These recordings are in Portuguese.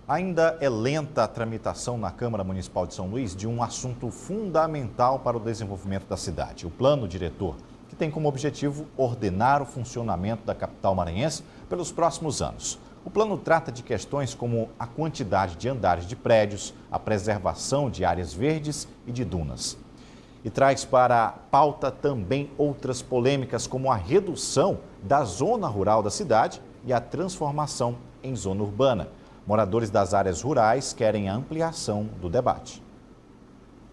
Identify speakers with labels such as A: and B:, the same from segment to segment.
A: Ainda é lenta a tramitação na Câmara Municipal de São Luís de um assunto fundamental para o desenvolvimento da cidade, o Plano Diretor, que tem como objetivo ordenar o funcionamento da capital maranhense pelos próximos anos. O plano trata de questões como a quantidade de andares de prédios, a preservação de áreas verdes e de dunas. E traz para a pauta também outras polêmicas, como a redução da zona rural da cidade e a transformação em zona urbana. Moradores das áreas rurais querem a ampliação do debate.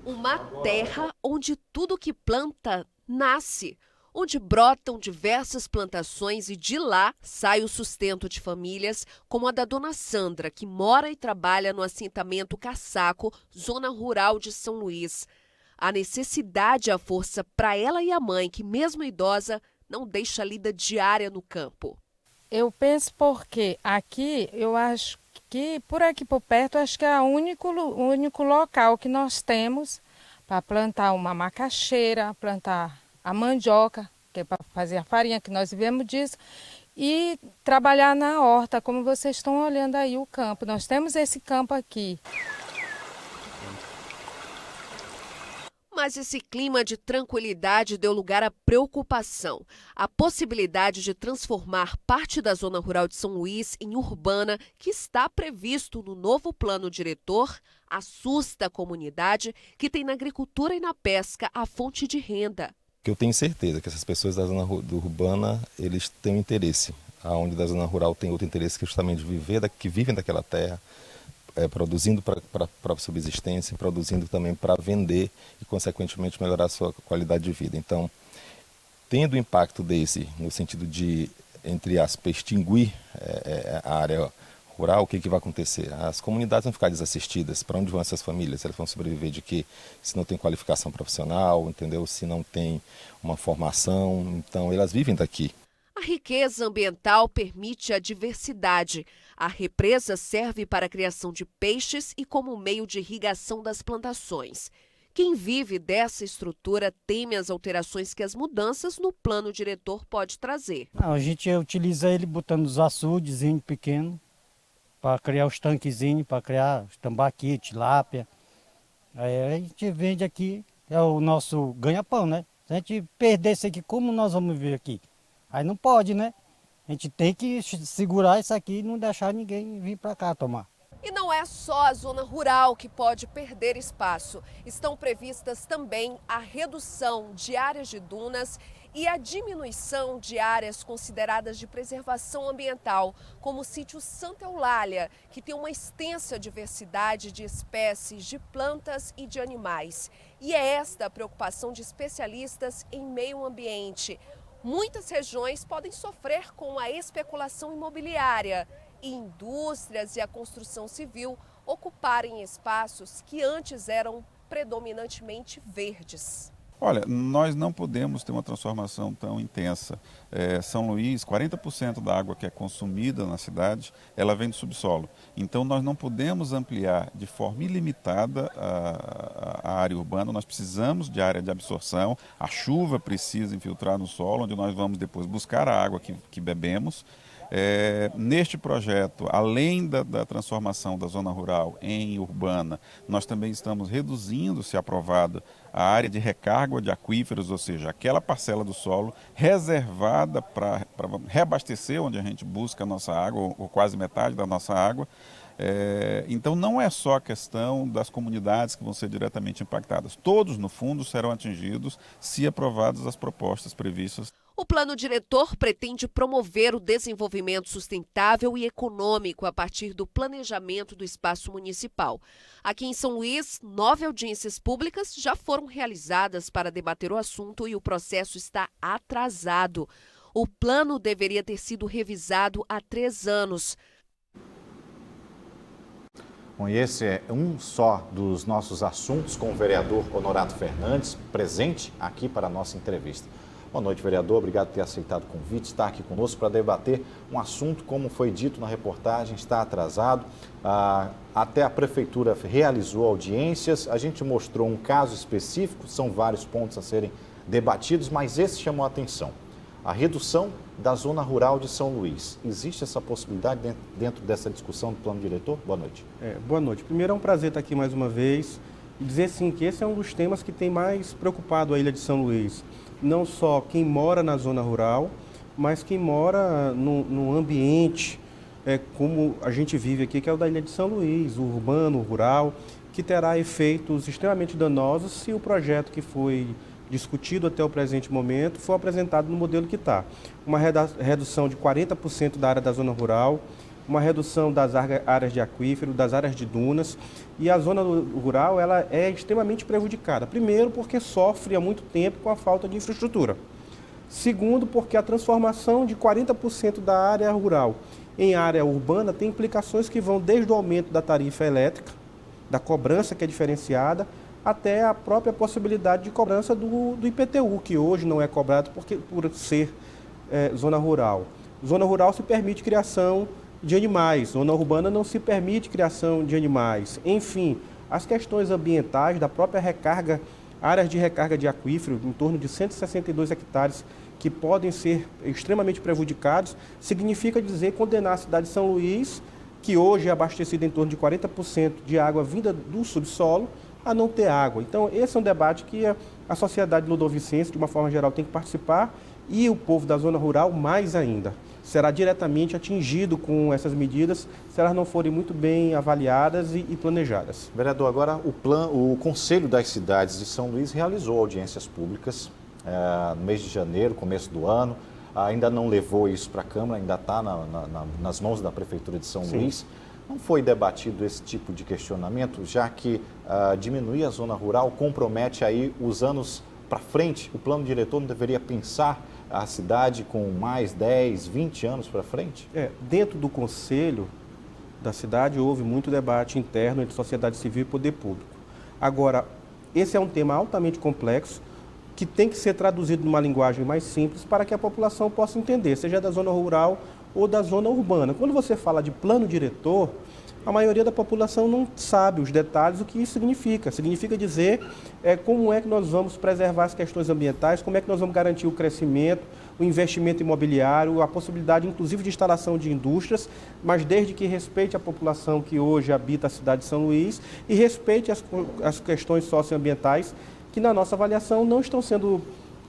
B: Uma terra onde tudo que planta nasce, onde brotam diversas plantações e de lá sai o sustento de famílias como a da dona Sandra, que mora e trabalha no assentamento Caçaco, zona rural de São Luís. A necessidade é a força para ela e a mãe, que mesmo idosa, não deixa a lida diária no campo.
C: Eu penso porque aqui, eu acho que por aqui por perto, acho que é o único local que nós temos para plantar uma macaxeira, plantar a mandioca, que é para fazer a farinha, que nós vivemos disso, e trabalhar na horta, como vocês estão olhando aí o campo. Nós temos esse campo aqui.
B: Mas esse clima de tranquilidade deu lugar à preocupação. A possibilidade de transformar parte da zona rural de São Luís em urbana, que está previsto no novo plano diretor, assusta a comunidade que tem na agricultura e na pesca a fonte de renda.
D: Eu tenho certeza que essas pessoas da zona urbana, eles têm um interesse, aonde da zona rural tem outro interesse, que é justamente que vivem daquela terra, produzindo para subsistência, produzindo também para vender e, consequentemente, melhorar a sua qualidade de vida. Então, tendo impacto desse, no sentido de, entre aspas, extinguir a área rural, o que vai acontecer? As comunidades vão ficar desassistidas. Para onde vão essas famílias? Elas vão sobreviver de quê? Se não tem qualificação profissional, entendeu? Se não tem uma formação, então elas vivem daqui.
B: A riqueza ambiental permite a diversidade. A represa serve para a criação de peixes e como meio de irrigação das plantações. Quem vive dessa estrutura teme as alterações que as mudanças no plano diretor pode trazer.
E: A gente utiliza ele botando os açudezinhos pequenos para criar os tanquezinhos, para criar os tambaqui, tilápia. Aí a gente vende aqui, é o nosso ganha-pão, né? Se a gente perder isso aqui, como nós vamos viver aqui? Aí não pode, né? A gente tem que segurar isso aqui e não deixar ninguém vir para cá tomar.
B: E não é só a zona rural que pode perder espaço. Estão previstas também a redução de áreas de dunas e a diminuição de áreas consideradas de preservação ambiental, como o sítio Santa Eulália, que tem uma extensa diversidade de espécies de plantas e de animais. E é esta a preocupação de especialistas em meio ambiente. Muitas regiões podem sofrer com a especulação imobiliária e indústrias e a construção civil ocuparem espaços que antes eram predominantemente verdes.
F: Olha, nós não podemos ter uma transformação tão intensa. São Luís, 40% da água que é consumida na cidade, ela vem do subsolo. Então nós não podemos ampliar de forma ilimitada a área urbana, nós precisamos de área de absorção, a chuva precisa infiltrar no solo, onde nós vamos depois buscar a água que bebemos. Neste projeto, além da transformação da zona rural em urbana, nós também estamos reduzindo, se aprovado, a área de recarga de aquíferos, ou seja, aquela parcela do solo reservada para reabastecer, onde a gente busca a nossa água, ou quase metade da nossa água. Então não é só a questão das comunidades que vão ser diretamente impactadas. Todos, no fundo, serão atingidos se aprovadas as propostas previstas.
B: O plano diretor pretende promover o desenvolvimento sustentável e econômico a partir do planejamento do espaço municipal. Aqui em São Luís, 9 audiências públicas já foram realizadas para debater o assunto e o processo está atrasado. O plano deveria ter sido revisado há 3 anos.
A: Bom, e esse é um só dos nossos assuntos com o vereador Honorato Fernandes, presente aqui para a nossa entrevista. Boa noite, vereador. Obrigado por ter aceitado o convite, estar aqui conosco para debater um assunto, como foi dito na reportagem, está atrasado. Até a Prefeitura realizou audiências, a gente mostrou um caso específico, são vários pontos a serem debatidos, mas esse chamou a atenção. a redução da zona rural de São Luís. Existe essa possibilidade dentro dessa discussão do plano diretor? Boa noite.
G: Boa noite. Primeiro, é um prazer estar aqui mais uma vez e dizer sim que esse é um dos temas que tem mais preocupado a ilha de São Luís. Não só quem mora na zona rural, mas quem mora num ambiente como a gente vive aqui, que é o da ilha de São Luís, o urbano, o rural, que terá efeitos extremamente danosos se o projeto que foi discutido até o presente momento for apresentado no modelo que está. Uma redução de 40% da área da zona rural, uma redução das áreas de aquífero, das áreas de dunas, e a zona rural ela é extremamente prejudicada. Primeiro, porque sofre há muito tempo com a falta de infraestrutura. Segundo, porque a transformação de 40% da área rural em área urbana tem implicações que vão desde o aumento da tarifa elétrica, da cobrança que é diferenciada, até a própria possibilidade de cobrança do IPTU, que hoje não é cobrado por ser zona rural. Zona rural se permite criação de animais, zona urbana não se permite criação de animais. Enfim, as questões ambientais da própria recarga, áreas de recarga de aquífero, em torno de 162 hectares, que podem ser extremamente prejudicados, significa dizer condenar a cidade de São Luís, que hoje é abastecida em torno de 40% de água vinda do subsolo, a não ter água. Então, esse é um debate que a sociedade ludovicense, de uma forma geral, tem que participar, e o povo da zona rural mais ainda. Será diretamente atingido com essas medidas se elas não forem muito bem avaliadas e planejadas.
A: Vereador, agora o Conselho das Cidades de São Luís realizou audiências públicas no mês de janeiro, começo do ano. Ainda não levou isso para a Câmara, ainda está nas mãos da Prefeitura de São Luís. Não foi debatido esse tipo de questionamento, já que diminuir a zona rural compromete aí os anos para frente? O plano diretor não deveria pensar a cidade com mais 10, 20 anos para frente?
G: Dentro do Conselho da cidade houve muito debate interno entre sociedade civil e poder público. Agora, esse é um tema altamente complexo, que tem que ser traduzido numa linguagem mais simples para que a população possa entender, seja da zona rural ou da zona urbana. Quando você fala de plano diretor, a maioria da população não sabe os detalhes, o que isso significa. Significa dizer como é que nós vamos preservar as questões ambientais, como é que nós vamos garantir o crescimento, o investimento imobiliário, a possibilidade inclusive de instalação de indústrias, mas desde que respeite a população que hoje habita a cidade de São Luís e respeite as questões socioambientais que na nossa avaliação não estão sendo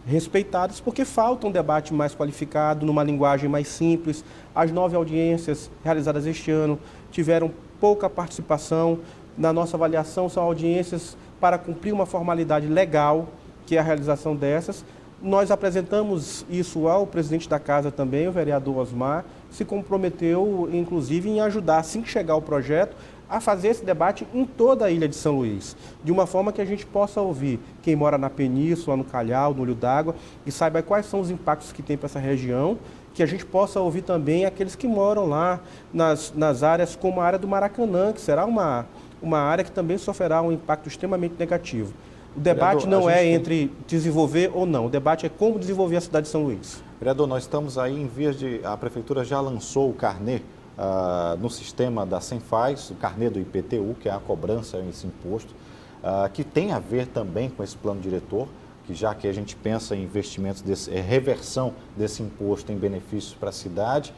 G: respeitadas porque falta um debate mais qualificado, numa linguagem mais simples. As 9 audiências realizadas este ano tiveram pouca participação. Na nossa avaliação, são audiências para cumprir uma formalidade legal, que é a realização dessas. Nós apresentamos isso ao presidente da casa também, o vereador Osmar, se comprometeu, inclusive, em ajudar, assim que chegar o projeto, a fazer esse debate em toda a ilha de São Luís, de uma forma que a gente possa ouvir quem mora na Península, no Calhau, no Olho d'Água, e saiba quais são os impactos que tem para essa região, que a gente possa ouvir também aqueles que moram lá nas áreas como a área do Maracanã, que será uma área que também sofrerá um impacto extremamente negativo. O debate não é entre desenvolver ou não, o debate é como desenvolver a cidade de São Luís.
A: Vereador, nós estamos aí em vias de... A Prefeitura já lançou o carnê no sistema da Senfaz, o carnê do IPTU, que é a cobrança desse imposto, que tem a ver também com esse plano diretor, que já que a gente pensa em investimentos, reversão desse imposto em benefícios para a cidade,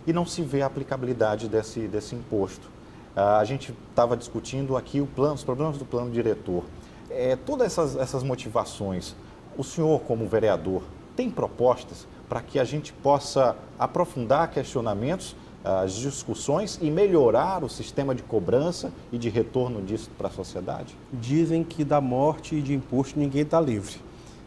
A: e não se vê a aplicabilidade desse imposto. A gente estava discutindo aqui os problemas do plano diretor. Todas essas motivações, o senhor como vereador tem propostas para que a gente possa aprofundar questionamentos, as discussões e melhorar o sistema de cobrança e de retorno disso para a sociedade?
G: Dizem que da morte e de imposto ninguém está livre.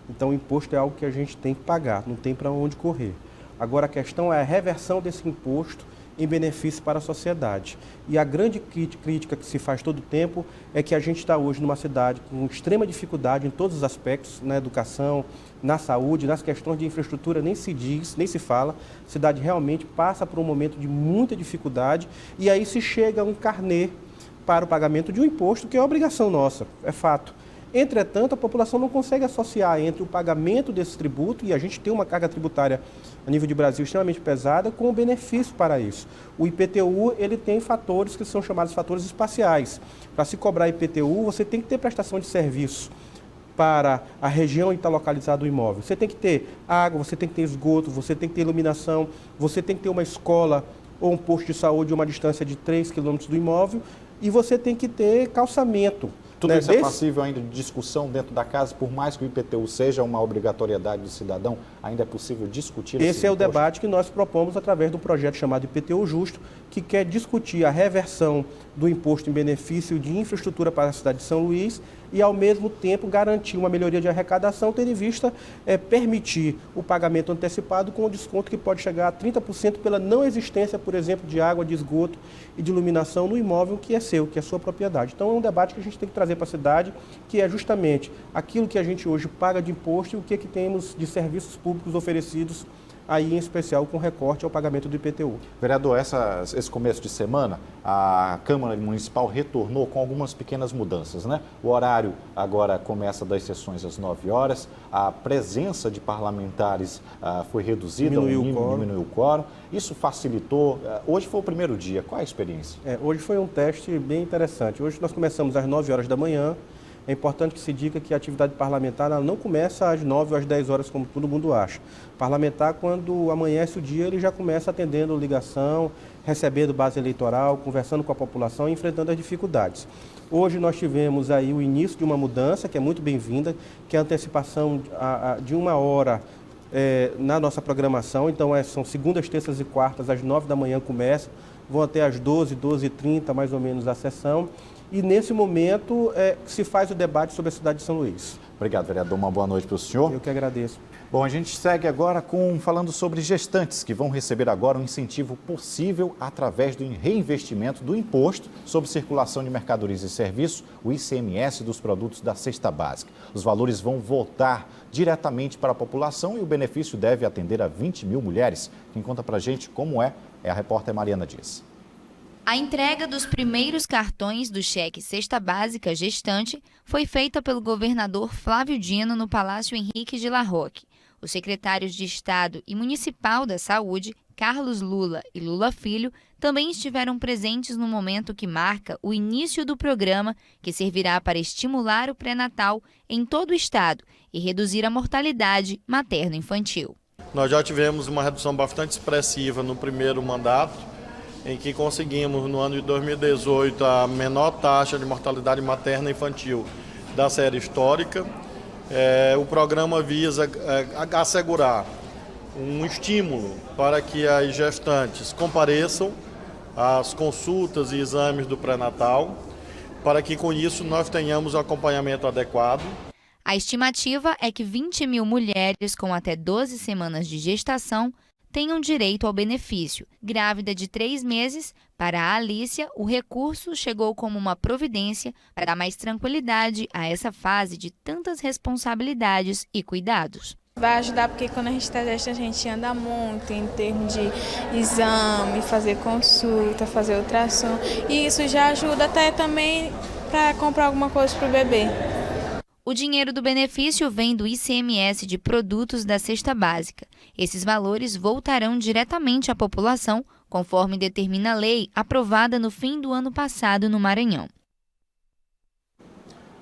G: Então o imposto é algo que a gente tem que pagar, não tem para onde correr. Agora a questão é a reversão desse imposto em benefício para a sociedade. E a grande crítica que se faz todo o tempo é que a gente está hoje numa cidade com extrema dificuldade em todos os aspectos, na educação, na saúde, nas questões de infraestrutura, nem se diz, nem se fala. A cidade realmente passa por um momento de muita dificuldade e aí se chega a um carnê para o pagamento de um imposto que é obrigação nossa, é fato. Entretanto, a população não consegue associar entre o pagamento desse tributo, e a gente tem uma carga tributária a nível de Brasil extremamente pesada, com o benefício para isso. O IPTU ele tem fatores que são chamados fatores espaciais. Para se cobrar IPTU, você tem que ter prestação de serviço para a região onde está localizado o imóvel. Você tem que ter água, você tem que ter esgoto, você tem que ter iluminação, você tem que ter uma escola ou um posto de saúde a uma distância de 3 quilômetros do imóvel e você tem que ter calçamento.
A: Tudo isso é passível ainda de discussão dentro da casa, por mais que o IPTU seja uma obrigatoriedade do cidadão, ainda é possível discutir
G: esse é o debate que nós propomos através do projeto chamado IPTU Justo, que quer discutir a reversão do imposto em benefício de infraestrutura para a cidade de São Luís e, ao mesmo tempo, garantir uma melhoria de arrecadação, tendo em vista permitir o pagamento antecipado com um desconto que pode chegar a 30% pela não existência, por exemplo, de água, de esgoto e de iluminação no imóvel que é seu, que é sua propriedade. Então, é um debate que a gente tem que trazer para a cidade, que é justamente aquilo que a gente hoje paga de imposto e o que temos de serviços públicos oferecidos, aí em especial com recorte ao pagamento do IPTU.
A: Vereador, esse começo de semana, a Câmara Municipal retornou com algumas pequenas mudanças, né? O horário agora começa das sessões às 9 horas, a presença de parlamentares foi reduzida, diminuiu o quórum. Isso facilitou. Hoje foi o primeiro dia, qual é a experiência?
G: Hoje foi um teste bem interessante. Hoje nós começamos às 9 horas da manhã. É importante que se diga que a atividade parlamentar ela não começa às 9 ou às 10 horas, como todo mundo acha. Parlamentar, quando amanhece o dia, ele já começa atendendo ligação, recebendo base eleitoral, conversando com a população e enfrentando as dificuldades. Hoje nós tivemos aí o início de uma mudança, que é muito bem-vinda, que é a antecipação de 1 hora na nossa programação. Então, são segundas, terças e quartas, às 9 da manhã começa, vão até às 12h30, mais ou menos, a sessão. E, nesse momento, se faz o debate sobre a cidade de São Luís.
A: Obrigado, vereador. Uma boa noite para o senhor.
G: Eu que agradeço.
A: Bom, a gente segue agora falando sobre gestantes que vão receber agora um incentivo possível através do reinvestimento do Imposto sobre Circulação de Mercadorias e Serviços, o ICMS dos produtos da cesta básica. Os valores vão voltar diretamente para a população e o benefício deve atender a 20 mil mulheres. Quem conta para a gente como é a repórter Mariana Dias.
H: A entrega dos primeiros cartões do cheque Cesta Básica Gestante foi feita pelo governador Flávio Dino no Palácio Henrique de La Rocque. Os secretários de Estado e Municipal da Saúde, Carlos Lula e Lula Filho, também estiveram presentes no momento que marca o início do programa, que servirá para estimular o pré-natal em todo o estado e reduzir a mortalidade materno-infantil.
I: Nós já tivemos uma redução bastante expressiva no primeiro mandato, em que conseguimos, no ano de 2018, a menor taxa de mortalidade materna infantil da série histórica. O programa visa assegurar um estímulo para que as gestantes compareçam às consultas e exames do pré-natal, para que com isso nós tenhamos o acompanhamento adequado.
H: A estimativa é que 20 mil mulheres com até 12 semanas de gestação tenham direito ao benefício. Grávida de 3 meses, para a Alícia, o recurso chegou como uma providência para dar mais tranquilidade a essa fase de tantas responsabilidades e cuidados.
J: Vai ajudar porque quando a gente está gestante, a gente anda muito em termos de exame, fazer consulta, fazer ultrassom. E isso já ajuda até também para comprar alguma coisa para o bebê.
H: O dinheiro do benefício vem do ICMS de produtos da cesta básica. Esses valores voltarão diretamente à população, conforme determina a lei aprovada no fim do ano passado no Maranhão.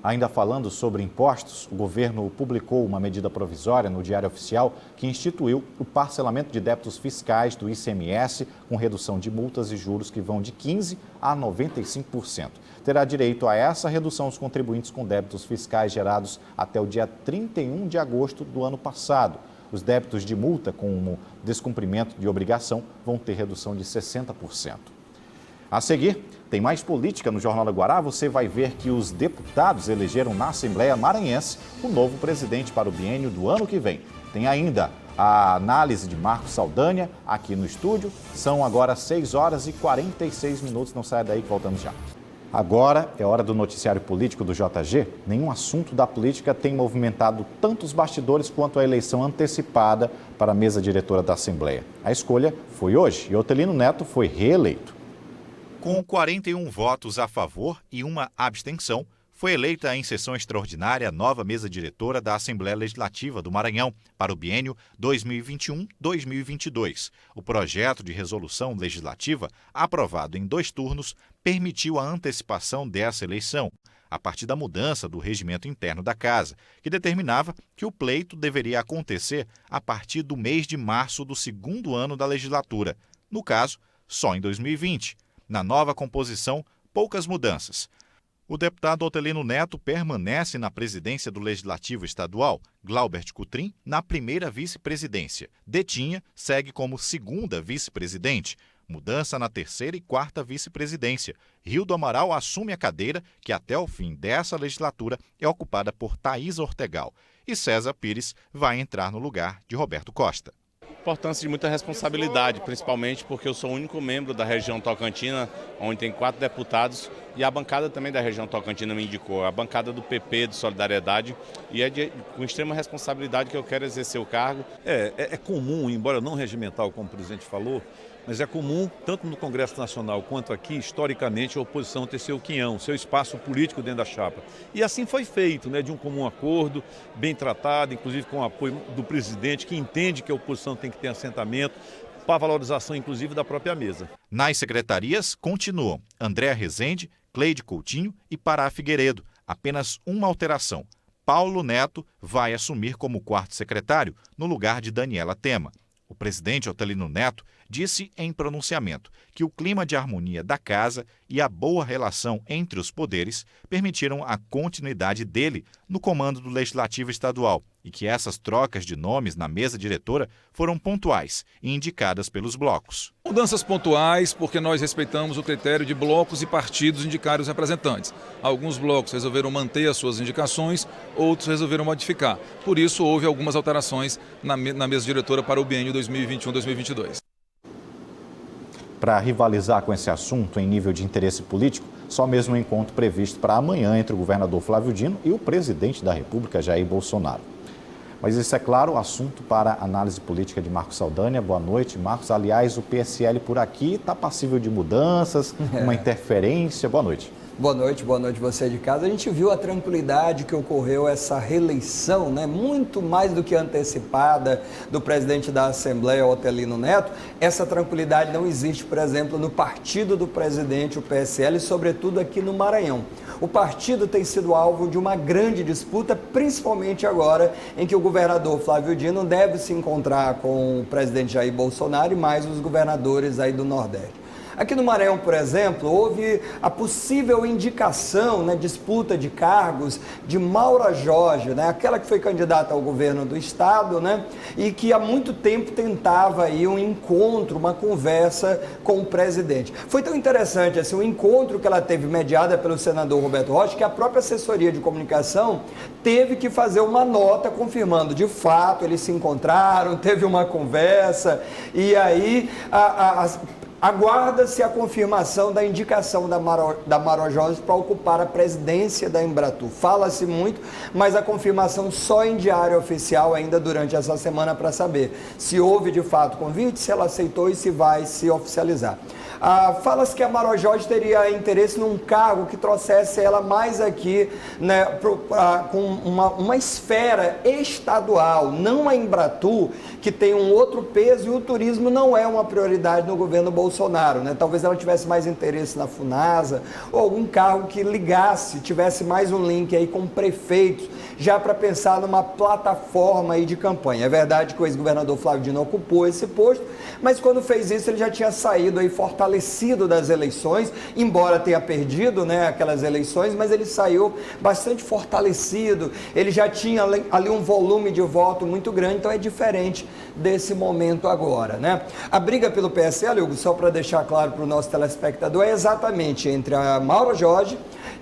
A: Ainda falando sobre impostos, o governo publicou uma medida provisória no Diário Oficial que instituiu o parcelamento de débitos fiscais do ICMS com redução de multas e juros que vão de 15% a 95%. Terá direito a essa redução os contribuintes com débitos fiscais gerados até o dia 31 de agosto do ano passado. Os débitos de multa com descumprimento de obrigação vão ter redução de 60%. A seguir, tem mais política no Jornal da Guará. Você vai ver que os deputados elegeram na Assembleia Maranhense o novo presidente para o biênio do ano que vem. Tem ainda a análise de Marcos Saldanha aqui no estúdio. São agora 6 horas e 46 minutos. Não saia daí que voltamos já. Agora é hora do noticiário político do JG. Nenhum assunto da política tem movimentado tanto os bastidores quanto a eleição antecipada para a mesa diretora da Assembleia. A escolha foi hoje e Otelino Neto foi reeleito. Com 41 votos a favor e uma abstenção, foi eleita em sessão extraordinária a nova mesa diretora da Assembleia Legislativa do Maranhão para o biênio 2021-2022. O projeto de resolução legislativa, aprovado em 2 turnos, permitiu a antecipação dessa eleição. a partir da mudança do regimento interno da Casa, que determinava que o pleito deveria acontecer a partir do mês de março do segundo ano da legislatura. No caso, só em 2020. Na nova composição, poucas mudanças. O deputado Otelino Neto permanece na presidência do Legislativo Estadual, Glaubert Cutrim na primeira vice-presidência. Detinha segue como segunda vice-presidente. Mudança na terceira e quarta vice-presidência. Rildo Amaral assume a cadeira, que até o fim dessa legislatura é ocupada por Thaís Ortegal. E César Pires vai entrar no lugar de Roberto Costa.
K: Importância de muita responsabilidade, principalmente porque eu sou o único membro da região Tocantina, onde tem 4 deputados, e a bancada também da região Tocantina me indicou, a bancada do PP, de Solidariedade, e é com extrema responsabilidade que eu quero exercer o cargo.
L: É comum, embora não regimental, como o presidente falou, mas é comum, tanto no Congresso Nacional quanto aqui, historicamente, a oposição ter seu quinhão, seu espaço político dentro da chapa. E assim foi feito, de um comum acordo, bem tratado, inclusive com o apoio do presidente, que entende que a oposição tem que ter assentamento, para a valorização, inclusive, da própria mesa.
A: Nas secretarias continuam André Rezende, Cleide Coutinho e Pará Figueiredo. Apenas uma alteração. Paulo Neto vai assumir como quarto secretário, no lugar de Daniela Tema. O presidente Otelino Neto disse em pronunciamento que o clima de harmonia da Casa e a boa relação entre os poderes permitiram a continuidade dele no comando do Legislativo Estadual e que essas trocas de nomes na mesa diretora foram pontuais e indicadas pelos blocos.
M: Mudanças pontuais porque nós respeitamos o critério de blocos e partidos indicarem os representantes. Alguns blocos resolveram manter as suas indicações, outros resolveram modificar. Por isso houve algumas alterações na mesa diretora para o biênio 2021-2022.
A: Para rivalizar com esse assunto em nível de interesse político, só mesmo um encontro previsto para amanhã entre o governador Flávio Dino e o presidente da República, Jair Bolsonaro. Mas isso é claro, assunto para análise política de Marcos Saldanha. Boa noite, Marcos. Aliás, o PSL por aqui está passível de mudanças, uma interferência. Boa noite.
N: Boa noite você de casa. A gente viu a tranquilidade que ocorreu essa reeleição, muito mais do que antecipada do presidente da Assembleia, Otelino Neto. Essa tranquilidade não existe, por exemplo, no partido do presidente, o PSL, sobretudo aqui no Maranhão. O partido tem sido alvo de uma grande disputa, principalmente agora em que o governador Flávio Dino deve se encontrar com o presidente Jair Bolsonaro e mais os governadores aí do Nordeste. Aqui no Maranhão, por exemplo, houve a possível indicação, disputa de cargos de Maura Jorge, aquela que foi candidata ao governo do estado, e que há muito tempo tentava aí um encontro, uma conversa com o presidente. Foi tão interessante assim, o encontro que ela teve mediada pelo senador Roberto Rocha, que a própria assessoria de comunicação teve que fazer uma nota confirmando, de fato, eles se encontraram, teve uma conversa, e aí aguarda-se a confirmação da indicação da Maura Jorge para ocupar a presidência da Embratur. Fala-se muito, mas a confirmação só em diário oficial ainda durante essa semana para saber se houve de fato convite, se ela aceitou e se vai se oficializar. Fala-se que a Maura Jorge teria interesse num cargo que trouxesse ela mais aqui, com uma esfera estadual, não a Embratur, que tem um outro peso, e o turismo não é uma prioridade no governo Bolsonaro. Talvez ela tivesse mais interesse na Funasa, ou algum cargo que ligasse, tivesse mais um link aí com prefeitos, já para pensar numa plataforma aí de campanha. É verdade que o ex-governador Flávio Dino ocupou esse posto, mas quando fez isso ele já tinha saído aí fortalecido das eleições, embora tenha perdido aquelas eleições, mas ele saiu bastante fortalecido, ele já tinha ali um volume de voto muito grande, então é diferente desse momento agora. A briga pelo PSL, Hugo, só para deixar claro para o nosso telespectador, é exatamente entre a Maura Jorge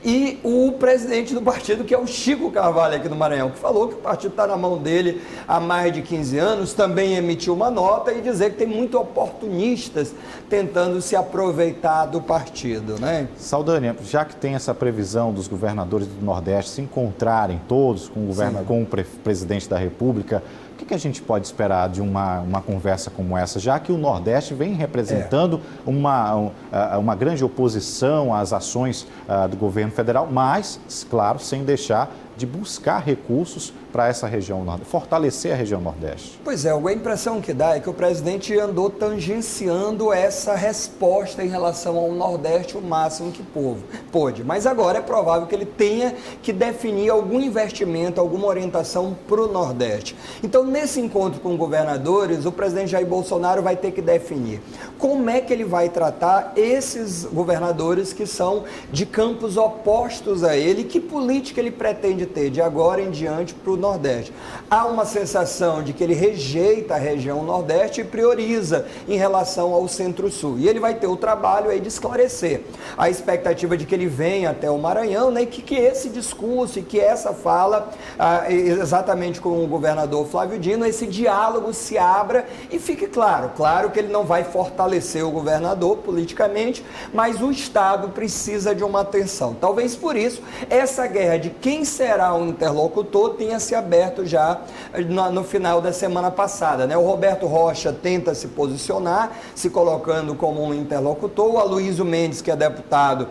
N: e o presidente do partido, que é o Chico Carvalho aqui no Maranhão, que falou que o partido está na mão dele há mais de 15 anos, também emitiu uma nota e dizer que tem muito oportunistas tentando se aproveitar do partido,
A: Saldanha, já que tem essa previsão dos governadores do Nordeste se encontrarem todos com o presidente da República, o que a gente pode esperar de uma conversa como essa, já que o Nordeste vem representando uma grande oposição às ações do governo federal, mas, claro, sem deixar de buscar recursos para essa região, fortalecer a região Nordeste.
N: Pois é, a impressão que dá é que o presidente andou tangenciando essa resposta em relação ao Nordeste o máximo que pôde. Mas agora é provável que ele tenha que definir algum investimento, alguma orientação para o Nordeste. Então, nesse encontro com governadores, o presidente Jair Bolsonaro vai ter que definir como é que ele vai tratar esses governadores que são de campos opostos a ele, que política ele pretende ter de agora em diante para o Nordeste. Há uma sensação de que ele rejeita a região Nordeste e prioriza em relação ao Centro-Sul. E ele vai ter o trabalho aí de esclarecer a expectativa de que ele venha até o Maranhão, né, e que esse discurso e que essa fala, exatamente com o governador Flávio Dino, esse diálogo se abra e fique claro que ele não vai fortalecer o governador politicamente, mas o Estado precisa de uma atenção. Talvez por isso, essa guerra de quem será o interlocutor tenha se aberto já no final da semana passada, né? O Roberto Rocha tenta se posicionar, se colocando como um interlocutor, o Aloysio Mendes, que é deputado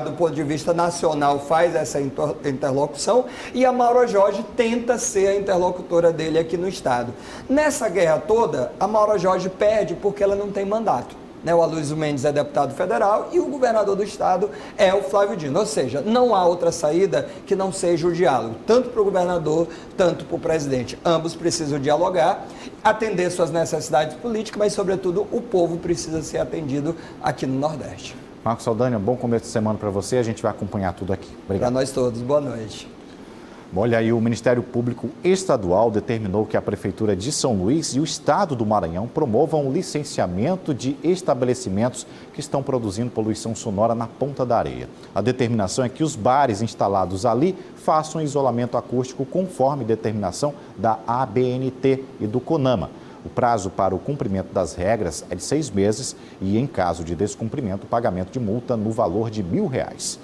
N: do ponto de vista nacional, faz essa interlocução, e a Mauro Jorge tenta ser a interlocutora dele aqui no Estado. Nessa guerra toda, a Mauro Jorge perde porque ela não tem mandato. O Aloysio Mendes é deputado federal e o governador do Estado é o Flávio Dino. Ou seja, não há outra saída que não seja o diálogo, tanto para o governador, tanto para o presidente. Ambos precisam dialogar, atender suas necessidades políticas, mas, sobretudo, o povo precisa ser atendido aqui no Nordeste.
A: Marcos Saldanha, bom começo de semana para você. A gente vai acompanhar tudo aqui. Obrigado.
N: Para nós todos. Boa noite.
A: Olha aí, o Ministério Público Estadual determinou que a Prefeitura de São Luís e o Estado do Maranhão promovam o licenciamento de estabelecimentos que estão produzindo poluição sonora na Ponta da Areia. A determinação é que os bares instalados ali façam isolamento acústico conforme determinação da ABNT e do CONAMA. O prazo para o cumprimento das regras é de 6 meses e, em caso de descumprimento, o pagamento de multa no valor de R$1.000.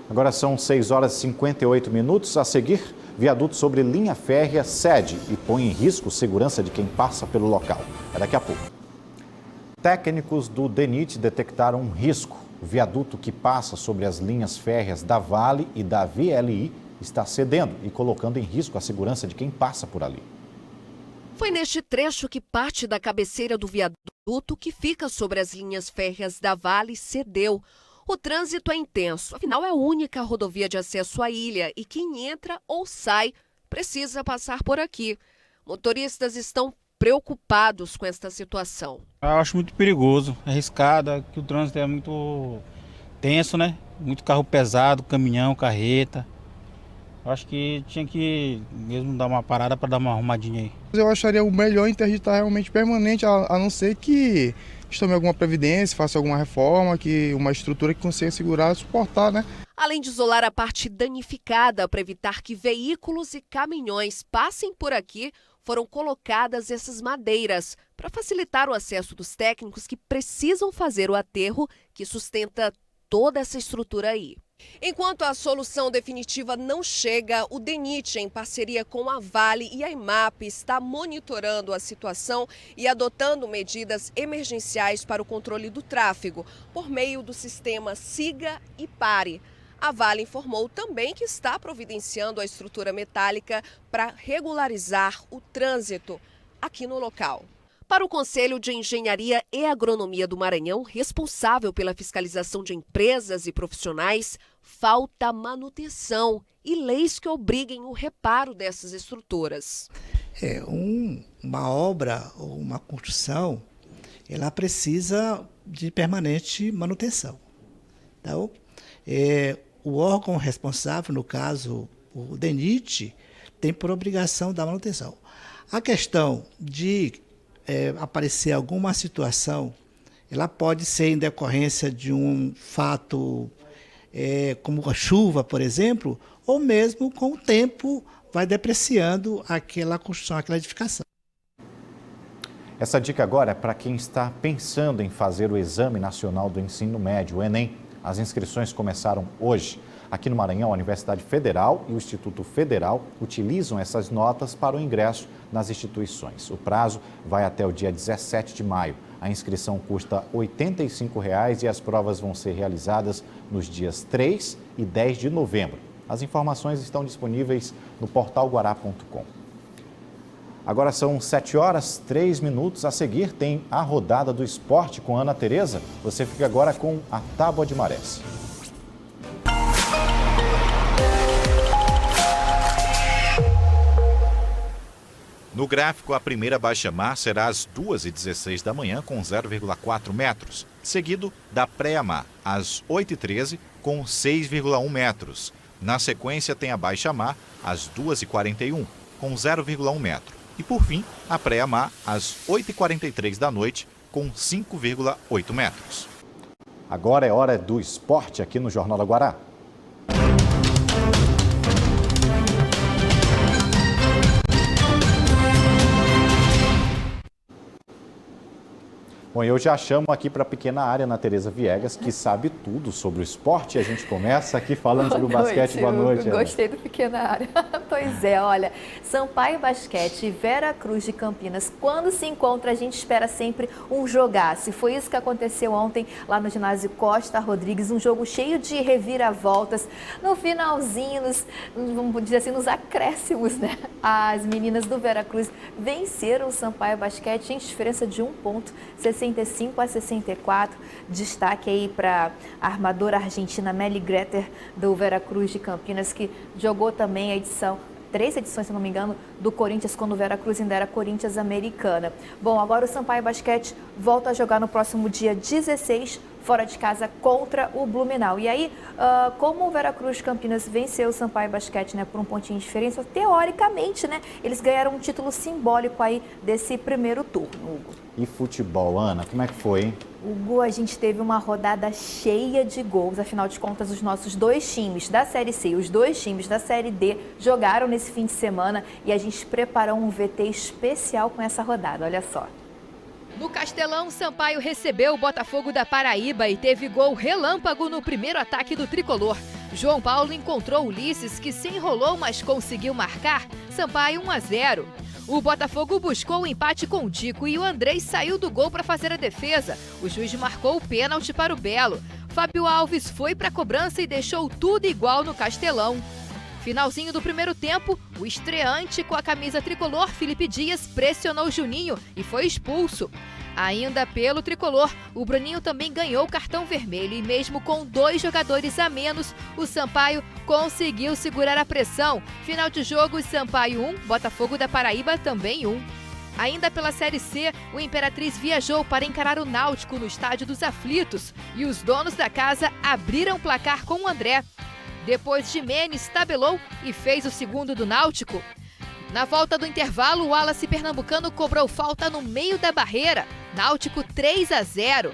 A: Agora são 6 horas e 58 minutos. A seguir, viaduto sobre linha férrea cede e põe em risco a segurança de quem passa pelo local. É daqui a pouco. Técnicos do DENIT detectaram um risco. O viaduto que passa sobre as linhas férreas da Vale e da VLI está cedendo e colocando em risco a segurança de quem passa por ali.
B: Foi neste trecho que parte da cabeceira do viaduto que fica sobre as linhas férreas da Vale cedeu. O trânsito é intenso, afinal é a única rodovia de acesso à ilha e quem entra ou sai precisa passar por aqui. Motoristas estão preocupados com esta situação.
O: Eu acho muito perigoso, arriscado, que o trânsito é muito tenso, né? Muito carro pesado, caminhão, carreta. Eu acho que tinha que mesmo dar uma parada para dar uma arrumadinha aí.
P: Eu acharia o melhor interditar realmente permanente, a não ser que tome alguma previdência, faça alguma reforma, que uma estrutura que consiga segurar e suportar, né?
B: Além de isolar a parte danificada para evitar que veículos e caminhões passem por aqui, foram colocadas essas madeiras para facilitar o acesso dos técnicos que precisam fazer o aterro que sustenta toda essa estrutura aí. Enquanto a solução definitiva não chega, o DENIT, em parceria com a Vale e a IMAP, está monitorando a situação e adotando medidas emergenciais para o controle do tráfego, por meio do sistema Siga e Pare. A Vale informou também que está providenciando a estrutura metálica para regularizar o trânsito aqui no local. Para o Conselho de Engenharia e Agronomia do Maranhão, responsável pela fiscalização de empresas e profissionais, falta manutenção e leis que obriguem o reparo dessas estruturas.
Q: Uma obra ou uma construção, ela precisa de permanente manutenção. Então, o órgão responsável, no caso o DENIT, tem por obrigação da manutenção. A questão de aparecer alguma situação, ela pode ser em decorrência de um fato como a chuva, por exemplo, ou mesmo com o tempo vai depreciando aquela construção, aquela edificação.
A: Essa dica agora é para quem está pensando em fazer o Exame Nacional do Ensino Médio, o Enem. As inscrições começaram hoje. Aqui no Maranhão, a Universidade Federal e o Instituto Federal utilizam essas notas para o ingresso nas instituições. O prazo vai até o dia 17 de maio. A inscrição custa R$ 85 e as provas vão ser realizadas nos dias 3 e 10 de novembro. As informações estão disponíveis no portal guará.com. Agora são 7h03. A seguir tem a rodada do esporte com Ana Tereza. Você fica agora com a Tábua de Marés. No gráfico, a primeira baixa-mar será às 2h16 da manhã com 0,4 metros, seguido da pré-mar às 8h13 com 6,1 metros. Na sequência tem a baixa-mar às 2h41 com 0,1 metro. E por fim, a pré-mar às 8h43 da noite com 5,8 metros. Agora é hora do esporte aqui no Jornal da Guará. Bom, eu já chamo aqui para a pequena área Ana Tereza Viegas, que sabe tudo sobre o esporte. A gente começa aqui falando sobre o basquete. Boa noite.
R: Gostei do pequena área. Pois é, olha, Sampaio Basquete e Vera Cruz de Campinas, quando se encontra, a gente espera sempre um jogaço. E foi isso que aconteceu ontem lá no ginásio Costa Rodrigues, um jogo cheio de reviravoltas. No finalzinho, vamos dizer assim, nos acréscimos, né? As meninas do Vera Cruz venceram o Sampaio Basquete em diferença de 1 ponto, 65-64, destaque aí para a armadora argentina Meli Greter do Vera Cruz de Campinas, que jogou também a edição, 3 edições, se não me engano, do Corinthians, quando o Vera Cruz ainda era Corinthians Americana. Bom, agora o Sampaio Basquete volta a jogar no próximo dia 16, fora de casa, contra o Blumenau. E aí, como o Vera Cruz de Campinas venceu o Sampaio Basquete, né, por 1 pontinho de diferença, teoricamente, né, eles ganharam um título simbólico aí desse primeiro turno, Hugo.
A: E futebol, Ana, como é que foi, hein?
R: Hugo, a gente teve uma rodada cheia de gols. Afinal de contas, os nossos 2 times da Série C e os 2 times da Série D jogaram nesse fim de semana e a gente preparou um VT especial com essa rodada, olha só.
S: No Castelão, Sampaio recebeu o Botafogo da Paraíba e teve gol relâmpago no primeiro ataque do tricolor. João Paulo encontrou Ulisses, que se enrolou, mas conseguiu marcar. Sampaio 1-0. O Botafogo buscou o empate com o Dico e o Andrés saiu do gol para fazer a defesa. O juiz marcou o pênalti para o Belo. Fábio Alves foi para a cobrança e deixou tudo igual no Castelão. Finalzinho do primeiro tempo, o estreante com a camisa tricolor, Felipe Dias, pressionou Juninho e foi expulso. Ainda pelo tricolor, o Bruninho também ganhou cartão vermelho e mesmo com 2 jogadores a menos, o Sampaio conseguiu segurar a pressão. Final de jogo, Sampaio 1, Botafogo da Paraíba também 1. Ainda pela Série C, o Imperatriz viajou para encarar o Náutico no Estádio dos Aflitos e os donos da casa abriram placar com o André. Depois, Jimenez tabelou e fez o segundo do Náutico. Na volta do intervalo, o Wallace pernambucano cobrou falta no meio da barreira. Náutico 3-0.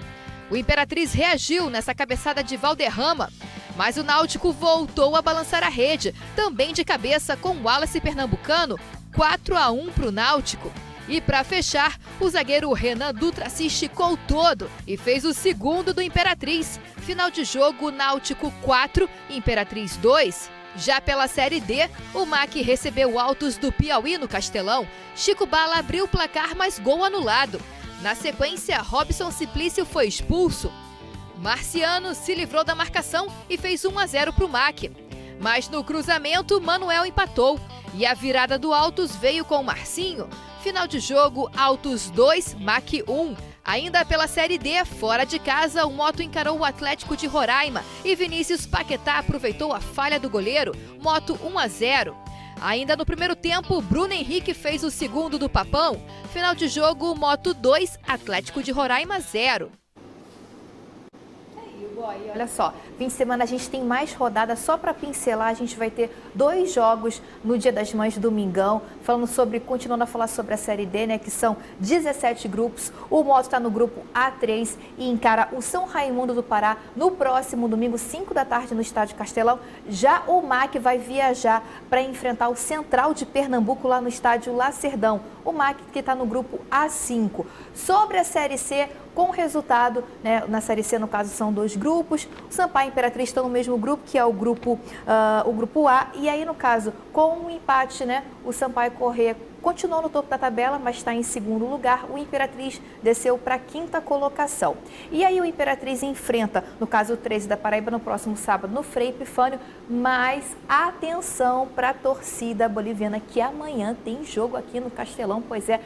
S: O Imperatriz reagiu nessa cabeçada de Valderrama, mas o Náutico voltou a balançar a rede, também de cabeça com o Wallace pernambucano, 4-1 para o Náutico. E para fechar, o zagueiro Renan Dutra se esticou todo e fez o segundo do Imperatriz. Final de jogo, Náutico 4, Imperatriz 2. Já pela Série D, o MAC recebeu Altos do Piauí no Castelão. Chico Bala abriu o placar, mas gol anulado. Na sequência, Robson Simplício foi expulso. Marciano se livrou da marcação e fez 1-0 para o MAC. Mas no cruzamento, Manuel empatou. E a virada do Altos veio com o Marcinho. Final de jogo, Altos 2, MAC 1. Ainda pela Série D, fora de casa, o Moto encarou o Atlético de Roraima e Vinícius Paquetá aproveitou a falha do goleiro, Moto 1-0. Ainda no primeiro tempo, Bruno Henrique fez o segundo do Papão. Final de jogo, Moto 2, Atlético de Roraima 0.
R: Olha só, fim de semana a gente tem mais rodada, só para pincelar, a gente vai ter 2 jogos no Dia das Mães, domingão, continuando a falar sobre a Série D, né, que são 17 grupos. O Moto está no grupo A3 e encara o São Raimundo do Pará no próximo domingo, 5 da tarde, no Estádio Castelão. Já o MAC vai viajar para enfrentar o Central de Pernambuco lá no Estádio Lacerdão. O MAC que está no grupo A5. Sobre a Série C, com o resultado, né, na Série C, no caso, são 2 grupos. O Sampaio e Imperatriz estão no mesmo grupo, que é o grupo A. E aí, no caso, com um empate, né, o Sampaio Corrêa continuou no topo da tabela, mas está em segundo lugar. O Imperatriz desceu para a 5ª colocação. E aí o Imperatriz enfrenta, no caso o 13 da Paraíba, no próximo sábado, no Frei Epifânio. Mas atenção para a torcida boliviana, que amanhã tem jogo aqui no Castelão, pois é.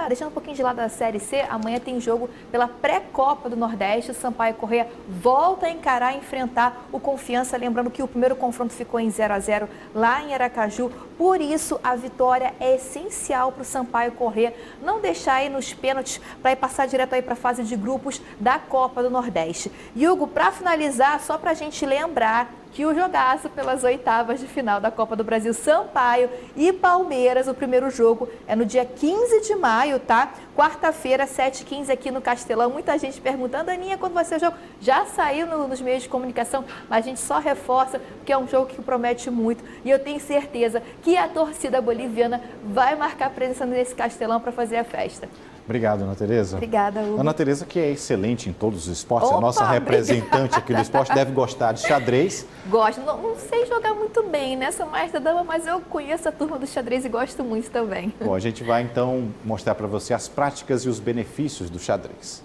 R: Deixando um pouquinho de lado a Série C, amanhã tem jogo pela pré-Copa do Nordeste. O Sampaio Corrêa volta a encarar e enfrentar o Confiança. Lembrando que o primeiro confronto ficou em 0-0 lá em Aracaju. Por isso, a vitória é essencial para o Sampaio Corrêa não deixar aí nos pênaltis para ir passar direto aí para a fase de grupos da Copa do Nordeste. Hugo, para finalizar, só para a gente lembrar que o jogaço pelas oitavas de final da Copa do Brasil, Sampaio e Palmeiras, o primeiro jogo é no dia 15 de maio, tá? Quarta-feira, 7h15 aqui no Castelão. Muita gente perguntando, Aninha, quando vai ser o jogo? Já saiu nos meios de comunicação, mas a gente só reforça, porque é um jogo que promete muito. E eu tenho certeza que a torcida boliviana vai marcar presença nesse Castelão para fazer a festa.
A: Obrigado, Ana Tereza.
R: Obrigada, Hugo.
A: Ana Tereza, que é excelente em todos os esportes,
R: Opa,
A: a nossa representante
R: obrigada.
A: aqui do esporte, deve gostar de xadrez.
R: Gosto, não sei jogar muito bem, né? Sou mais da dama, mas eu conheço a turma do xadrez e gosto muito também.
A: Bom, a gente vai então mostrar para você as práticas e os benefícios do xadrez.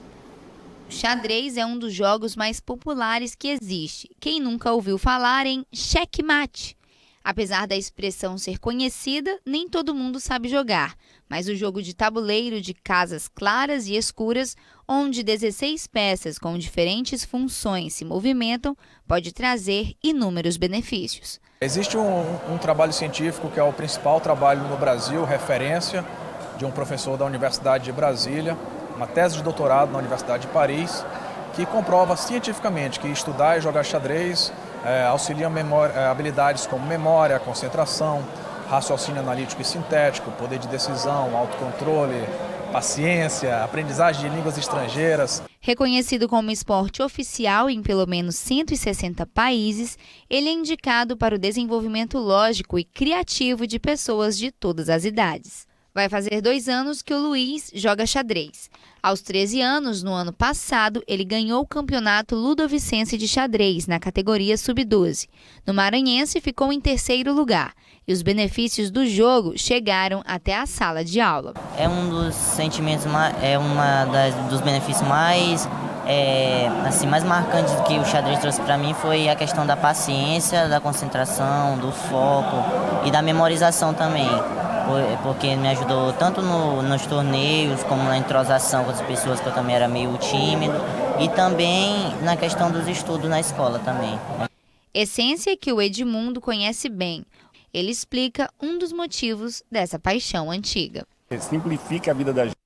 H: O xadrez é um dos jogos mais populares que existe. Quem nunca ouviu falar em checkmate? Apesar da expressão ser conhecida, nem todo mundo sabe jogar, mas o jogo de tabuleiro de casas claras e escuras, onde 16 peças com diferentes funções se movimentam, pode trazer inúmeros benefícios.
T: Existe um trabalho científico que é o principal trabalho no Brasil, referência de um professor da Universidade de Brasília, uma tese de doutorado na Universidade de Paris, que comprova cientificamente que estudar e jogar xadrez auxilia habilidades como memória, concentração, raciocínio analítico e sintético, poder de decisão, autocontrole, paciência, aprendizagem de línguas estrangeiras.
H: Reconhecido como esporte oficial em pelo menos 160 países, ele é indicado para o desenvolvimento lógico e criativo de pessoas de todas as idades. Vai fazer 2 anos que o Luiz joga xadrez. Aos 13 anos, no ano passado, ele ganhou o campeonato ludovicense de xadrez na categoria sub-12. No Maranhense, ficou em 3º lugar. E os benefícios do jogo chegaram até a sala de aula.
U: É um dos sentimentos, dos benefícios mais marcantes que o xadrez trouxe para mim foi a questão da paciência, da concentração, do foco e da memorização também. Porque me ajudou tanto nos torneios, como na entrosação com as pessoas, que eu também era meio tímido, e também na questão dos estudos na escola também.
H: Essência que o Edmundo conhece bem. Ele explica um dos motivos dessa paixão antiga.
V: Simplifica a vida da gente.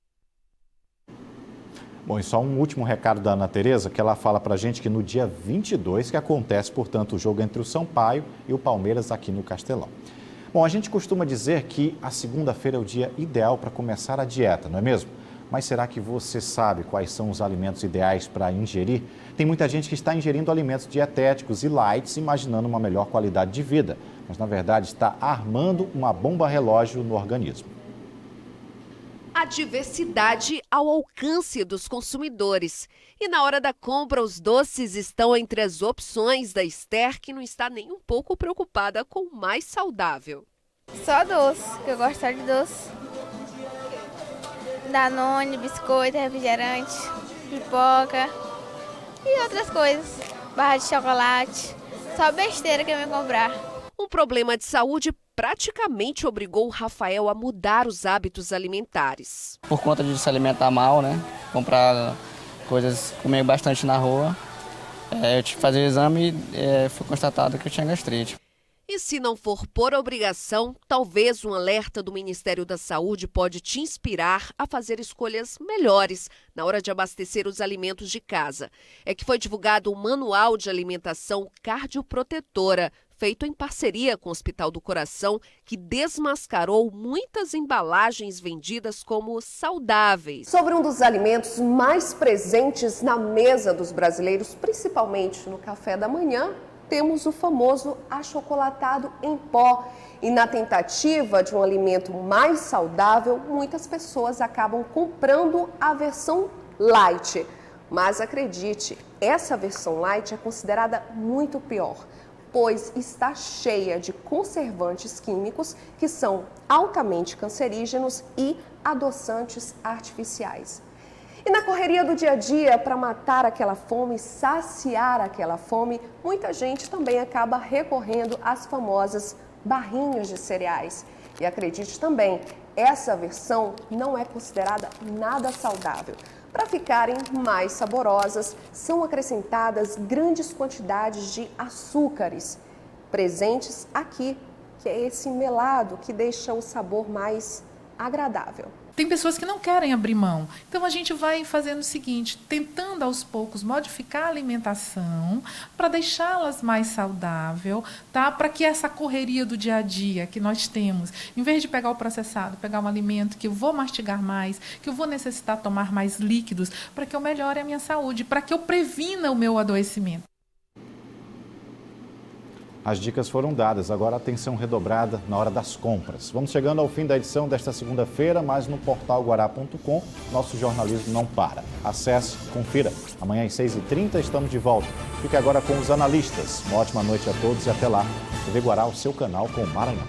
A: Bom, e só um último recado da Ana Tereza, que ela fala pra gente que no dia 22 que acontece, portanto, o jogo entre o Sampaio e o Palmeiras aqui no Castelão. Bom, a gente costuma dizer que a segunda-feira é o dia ideal para começar a dieta, não é mesmo? Mas será que você sabe quais são os alimentos ideais para ingerir? Tem muita gente que está ingerindo alimentos dietéticos e lights, imaginando uma melhor qualidade de vida, mas na verdade está armando uma bomba relógio no organismo.
B: A diversidade ao alcance dos consumidores. E na hora da compra, os doces estão entre as opções da Esther, que não está nem um pouco preocupada com o mais saudável.
W: Só doce, que eu gosto só de doce. Danone, biscoito, refrigerante, pipoca e outras coisas. Barra de chocolate, só besteira que eu vou comprar.
B: Um problema de saúde praticamente obrigou o Rafael a mudar os hábitos alimentares.
X: Por conta de se alimentar mal, né? Comprar coisas, comer bastante na rua. Eu tive que fazer o exame e foi constatado que eu tinha gastrite.
B: E se não for por obrigação, talvez um alerta do Ministério da Saúde pode te inspirar a fazer escolhas melhores na hora de abastecer os alimentos de casa. É que foi divulgado um manual de alimentação cardioprotetora, feito em parceria com o Hospital do Coração, que desmascarou muitas embalagens vendidas como saudáveis.
Y: Sobre um dos alimentos mais presentes na mesa dos brasileiros, principalmente no café da manhã, temos o famoso achocolatado em pó. E na tentativa de um alimento mais saudável, muitas pessoas acabam comprando a versão light. Mas acredite, essa versão light é considerada muito pior. pois está cheia de conservantes químicos que são altamente cancerígenos e adoçantes artificiais. E na correria do dia a dia, para matar aquela fome, saciar aquela fome, muita gente também acaba recorrendo às famosas barrinhas de cereais. E acredite também, essa versão não é considerada nada saudável. Para ficarem mais saborosas, são acrescentadas grandes quantidades de açúcares, presentes aqui, que é esse melado que deixa o sabor mais agradável.
C: Tem pessoas que não querem abrir mão. Então, a gente vai fazendo o seguinte, tentando aos poucos modificar a alimentação para deixá-las mais saudável, tá? Para que essa correria do dia a dia que nós temos, em vez de pegar o processado, pegar um alimento que eu vou mastigar mais, que eu vou necessitar tomar mais líquidos, para que eu melhore a minha saúde, para que eu previna o meu adoecimento.
A: As dicas foram dadas, agora atenção redobrada na hora das compras. Vamos chegando ao fim da edição desta segunda-feira, mas no portal guará.com, nosso jornalismo não para. Acesse, confira. Amanhã às 6h30 estamos de volta. Fique agora com os analistas. Uma ótima noite a todos e até lá. TV Guará, o seu canal com o Maranhão.